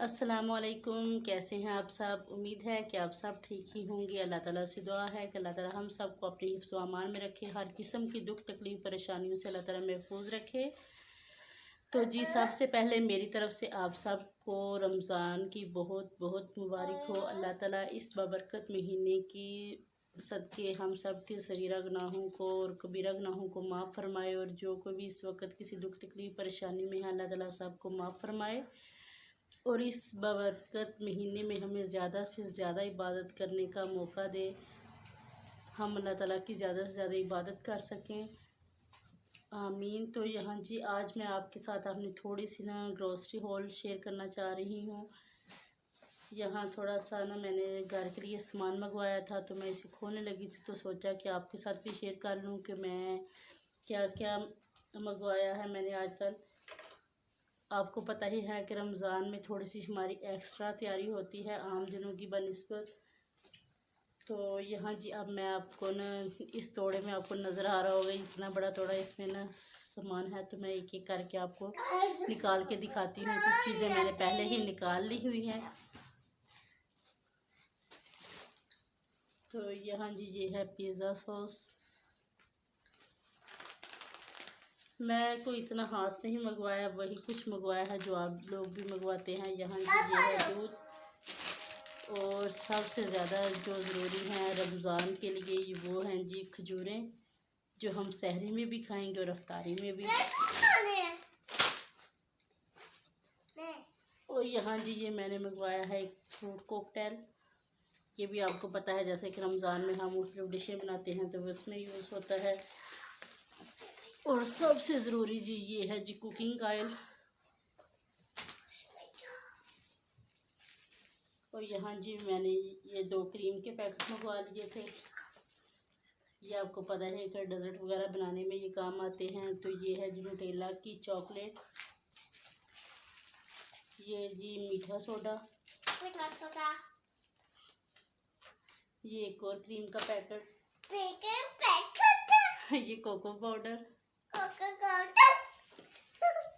अस्सलामुअलैकुम, कैसे हैं आप सब। उम्मीद है कि आप सब ठीक ही होंगे। अल्लाह ताला से दुआ है कि अल्लाह ताला हम सबको अपने हिफ्ज़ व अमान में रखे, हर किस्म की दुख तकलीफ़ परेशानियों से अल्लाह ताला महफूज रखे। तो जी, सबसे पहले मेरी तरफ़ से आप सबको रमज़ान की बहुत बहुत मुबारक हो। अल्लाह ताला इस बाबरकत महीने की सदक़े हम सब के सगीरा गुनाहों को और कबीरा गुनाहों को माफ़ फरमाए, और जो कोई भी इस वक्त किसी दुख तकलीफ़ परेशानी में है, अल्लाह ताला सबको माफ़ फरमाए। और इस बाबरकत महीने में हमें ज़्यादा से ज़्यादा इबादत करने का मौका दे, हम अल्लाह ताला की ज़्यादा से ज़्यादा इबादत कर सकें, आमीन। तो यहाँ जी, आज मैं आपके साथ अपनी थोड़ी सी ग्रोसरी हॉल शेयर करना चाह रही हूँ। यहाँ थोड़ा सा मैंने घर के लिए सामान मंगवाया था, तो मैं इसे खोलने लगी थी, तो सोचा कि आपके साथ भी शेयर कर लूँ कि मैं क्या क्या मंगवाया है मैंने आजकल। आपको पता ही है कि रमज़ान में थोड़ी सी हमारी एक्स्ट्रा तैयारी होती है आम दिनों की बनिस्बत। तो यहाँ जी, अब मैं आपको इस तोड़े में आपको नज़र आ रहा होगा, इतना बड़ा तोड़ा इसमें सामान है। तो मैं एक एक करके आपको निकाल के दिखाती हूँ। कुछ चीज़ें मैंने पहले ही निकाल ली हुई हैं। तो यहाँ जी, ये है पिज़्ज़ा सॉस। मैं कोई इतना ख़ास नहीं मंगवाया, वही कुछ मंगवाया है जो आप लोग भी मंगवाते हैं। यहाँ जी, ये है दूध, और सबसे ज़्यादा जो ज़रूरी है रमज़ान के लिए वो हैं जी खजूरें, जो हम सहरी में भी खाएंगे और अफ्तारी में भी। और यहाँ जी, ये मैंने मंगवाया है एक फ्रूट कॉकटेल। ये भी आपको पता है, जैसे कि रमज़ान में हम मुख्तलिफ डिशें बनाते हैं तो उसमें यूज़ होता है। और सबसे ज़रूरी जी, ये है जी कुकिंग ऑयल। और यहाँ जी, मैंने ये 2 क्रीम के पैकेट मंगवा लिए थे। ये आपको पता है कि डेज़र्ट वगैरह बनाने में ये काम आते हैं। तो ये है जी न्यूटेला की चॉकलेट। ये जी मीठा सोडा। ये एक और क्रीम का पैकेट। ये कोको पाउडर।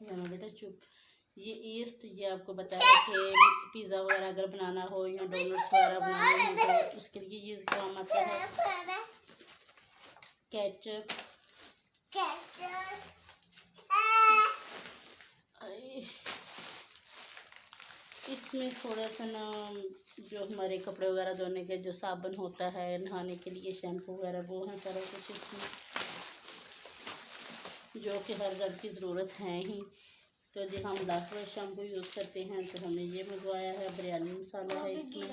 यहाँ बेटा चुप। ये ईस्ट, ये आपको बताया कि पिज़्ज़ा वगैरह अगर बनाना हो या डोनट्स वगैरह बनाने हो तो उसके लिए ये काम आता है। केचप। इसमें थोड़ा सा जो हमारे कपड़े वगैरह धोने के जो साबुन होता है, नहाने के लिए शैम्पू वगैरह, वो है सारा कुछ इसमें, जो कि हर घर की ज़रूरत है ही। तो जी, हम लाफ्रोज शैम्पू यूज़ करते हैं, तो हमने ये मंगवाया है। बिरयानी मसाला है इसमें।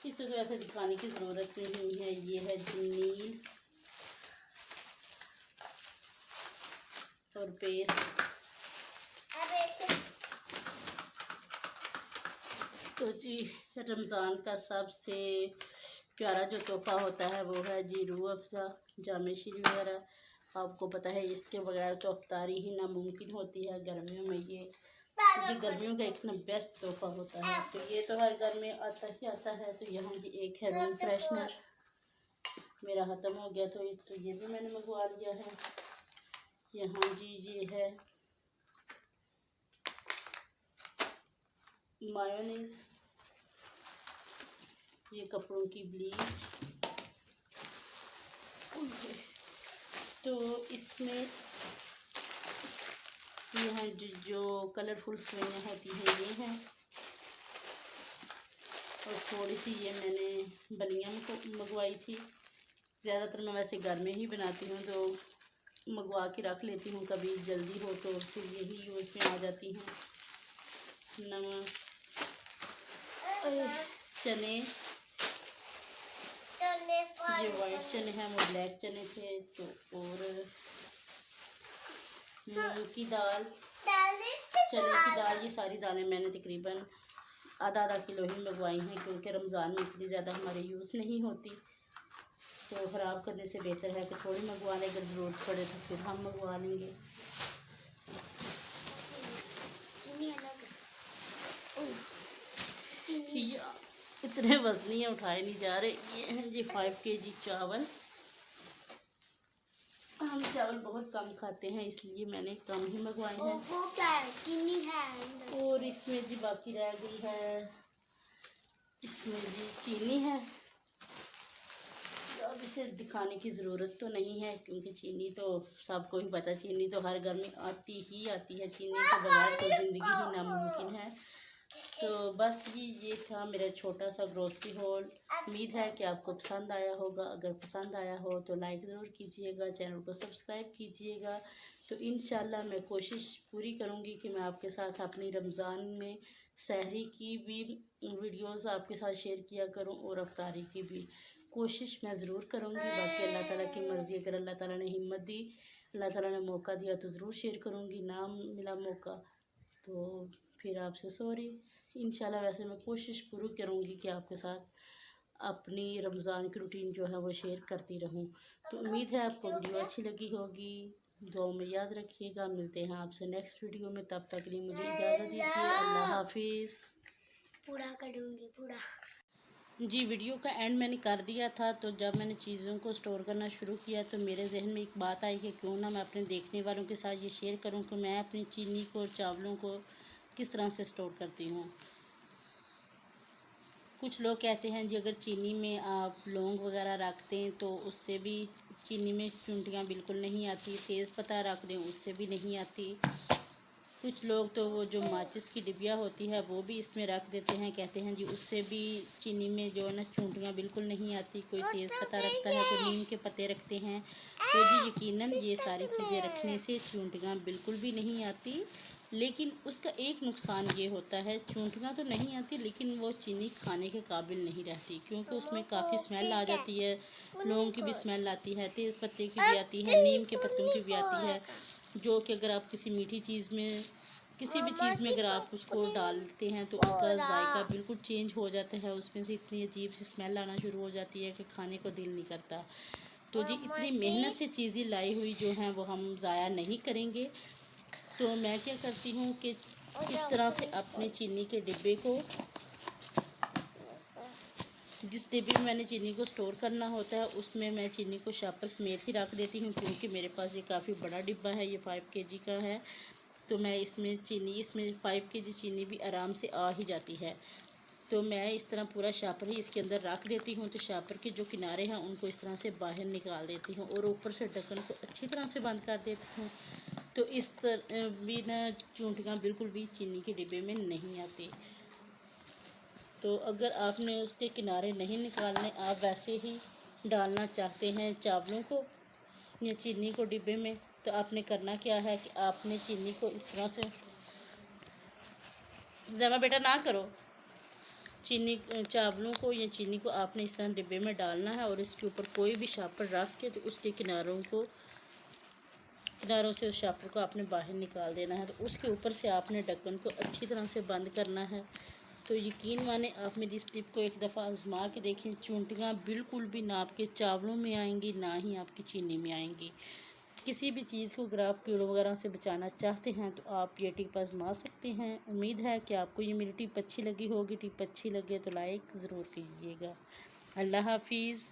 इसे तो ऐसे दिखाने की ज़रूरत नहीं है। ये है नील और पेस्ट। तो जी, रमज़ान का सबसे प्यारा जो तोहफ़ा होता है वो है जी रूह अफ़ज़ा, जामे शीरी वगैरह। आपको पता है इसके बगैर तो अफ्तारी ही नामुमकिन होती है गर्मियों में। ये गर्मियों का एक बेस्ट तोहफ़ा होता है। तो ये तो हर घर में आता ही आता है। तो यहाँ जी एक है रूम फ्रेशनर, मेरा ख़त्म हो गया तो ये भी मैंने मंगवा लिया है। यहाँ जी, ये है मायोनीज़, ये कपड़ों की ब्लीच। तो इसमें यहाँ जो कलरफुल सवैयाँ होती हैं ये हैं, और थोड़ी सी ये मैंने बलियाँ मंगवाई थी। ज़्यादातर मैं वैसे घर में ही बनाती हूँ, तो मंगवा के रख लेती हूँ, कभी जल्दी हो तो फिर यही यूज़ में आ जाती हैं। नमक, चने, ये वाइट चने हैं, वो ब्लैक चने थे। तो और मूंग की दाल, चने की दाल, ये सारी दालें मैंने तकरीबन आधा किलो ही मंगवाई हैं, क्योंकि रमज़ान में इतनी ज़्यादा हमारे यूज़ नहीं होती। तो ख़राब करने से बेहतर है कि थोड़ी मंगवा लें, अगर ज़रूरत पड़े तो फिर हम मंगवा लेंगे। इतने वजनी उठाए नहीं जा रहे। ये हैं जी 5 kg चावल। हम चावल बहुत कम खाते हैं इसलिए मैंने कम ही मंगवाए हैं। वो क्या है? चीनी है अंदर। और इसमें जी बाकी रह गई है, इसमें जी चीनी है। अब इसे दिखाने की ज़रूरत तो नहीं है क्योंकि चीनी तो सबको ही पता, चीनी तो हर घर में आती ही आती है। चीनी के बगैर तो ज़िंदगी ही नामुमकिन है। तो बस ये था मेरा छोटा सा ग्रोसरी हॉल। उम्मीद है कि आपको पसंद आया होगा। अगर पसंद आया हो तो लाइक ज़रूर कीजिएगा, चैनल को सब्सक्राइब कीजिएगा। तो इंशाल्लाह मैं कोशिश पूरी करूँगी कि मैं आपके साथ अपनी रमज़ान में सहरी की भी वीडियोस आपके साथ शेयर किया करूँ और अफ्तारी की भी कोशिश मैं ज़रूर करूँगी। बाकी अल्लाह ताला की मर्ज़ी, अगर अल्लाह ताला ने हिम्मत दी, अल्लाह ताला ने मौका दिया तो ज़रूर शेयर करूँगी। ना मिला मौका तो फिर आपसे सॉरी। इंशाल्लाह वैसे मैं कोशिश पूरी करूँगी कि आपके साथ अपनी रमज़ान की रूटीन जो है वो शेयर करती रहूँ। तो उम्मीद है आपको वीडियो अच्छी लगी होगी। दुआओं में याद रखिएगा। मिलते हैं आपसे नेक्स्ट वीडियो में, तब तक के लिए मुझे इजाज़त दीजिए। अल्लाह हाफिज़। पूरा करूँगी पूरा। जी वीडियो का एंड मैंने कर दिया था। तो जब मैंने चीज़ों को स्टोर करना शुरू किया तो मेरे जहन में एक बात आई कि क्यों ना मैं अपने देखने वालों के साथ ये शेयर करूं कि मैं अपनी चीनी को और चावलों को किस तरह से स्टोर करती हूँ। कुछ लोग कहते हैं जी अगर चीनी में आप लौंग वगैरह रख दें तो उससे भी चीनी में चुंटियाँ बिल्कुल नहीं आती। तेज़ पत्ता रख दें उससे भी नहीं आती। कुछ लोग तो वो जो माचिस की डिबिया होती है वो भी इसमें रख देते हैं, कहते हैं जी उससे भी चीनी में जो है ना चुंटियाँ बिल्कुल नहीं आती। कोई तेज़ पत्ता रखता है, कोई नीम के पत्ते रखते हैं। तो जी यकीनन ये सारी चीज़ें रखने से चुंटियाँ बिल्कुल भी नहीं आती। लेकिन उसका एक नुकसान ये होता है, चूंटियाँ तो नहीं आती लेकिन वो चीनी खाने के काबिल नहीं रहती क्योंकि उसमें काफ़ी स्मेल आ जाती है। लौंग की भी स्मेल आती है, तेज़ पत्ते की भी आती है, नीम के पत्तों की भी आती है, जो कि अगर आप किसी मीठी चीज़ में, किसी भी चीज़ में अगर आप उसको डालते हैं तो उसका जायका बिल्कुल चेंज हो जाता है। उसमें से इतनी अजीब सी स्मेल आना शुरू हो जाती है कि खाने को दिल नहीं करता। तो जी इतनी मेहनत से चीज़ें लाई हुई जो हैं वो हम ज़ाया नहीं करेंगे। तो मैं क्या करती हूँ कि इस तरह से अपने चीनी के डिब्बे को, जिस डिब्बे में मैंने चीनी को स्टोर करना होता है उसमें मैं चीनी को शापर समेत ही रख देती हूँ क्योंकि मेरे पास ये काफ़ी बड़ा डिब्बा है, ये 5 kg का है। तो मैं इसमें 5 kg चीनी भी आराम से आ ही जाती है। तो मैं इस तरह पूरा शापर ही इसके अंदर रख देती हूँ। तो शापर के जो किनारे हैं उनको इस तरह से बाहर निकाल देती हूँ और ऊपर से ढक्कन को अच्छी तरह से बंद कर देती हूँ। तो इस तरह भी ना चूंटियाँ बिल्कुल भी चीनी के डिब्बे में नहीं आती। तो अगर आपने उसके किनारे नहीं निकालने, आप वैसे ही डालना चाहते हैं चावलों को या चीनी को डिब्बे में, तो आपने करना क्या है कि आपने चीनी को इस तरह से, ज़मा बेटा ना करो, चावलों को या चीनी को आपने इस तरह डिब्बे में डालना है और इसके ऊपर कोई भी शापर रख के तो उसके किनारों से उस शापर को आपने बाहर निकाल देना है। तो उसके ऊपर से आपने ढक्कन को अच्छी तरह से बंद करना है। तो यकीन माने आप मेरी इस टिप को एक दफ़ा आजमा के देखें, चूंटियाँ बिल्कुल भी ना आपके चावलों में आएंगी ना ही आपकी चीनी में आएंगी। किसी भी चीज़ को अगर आप कीड़ों वगैरह से बचाना चाहते हैं तो आप ये टिप आजमा सकते हैं। उम्मीद है कि आपको ये मेरी टिप अच्छी लगी होगी। टिप अच्छी लगे तो लाइक ज़रूर कीजिएगा। अल्लाह हाफिज़।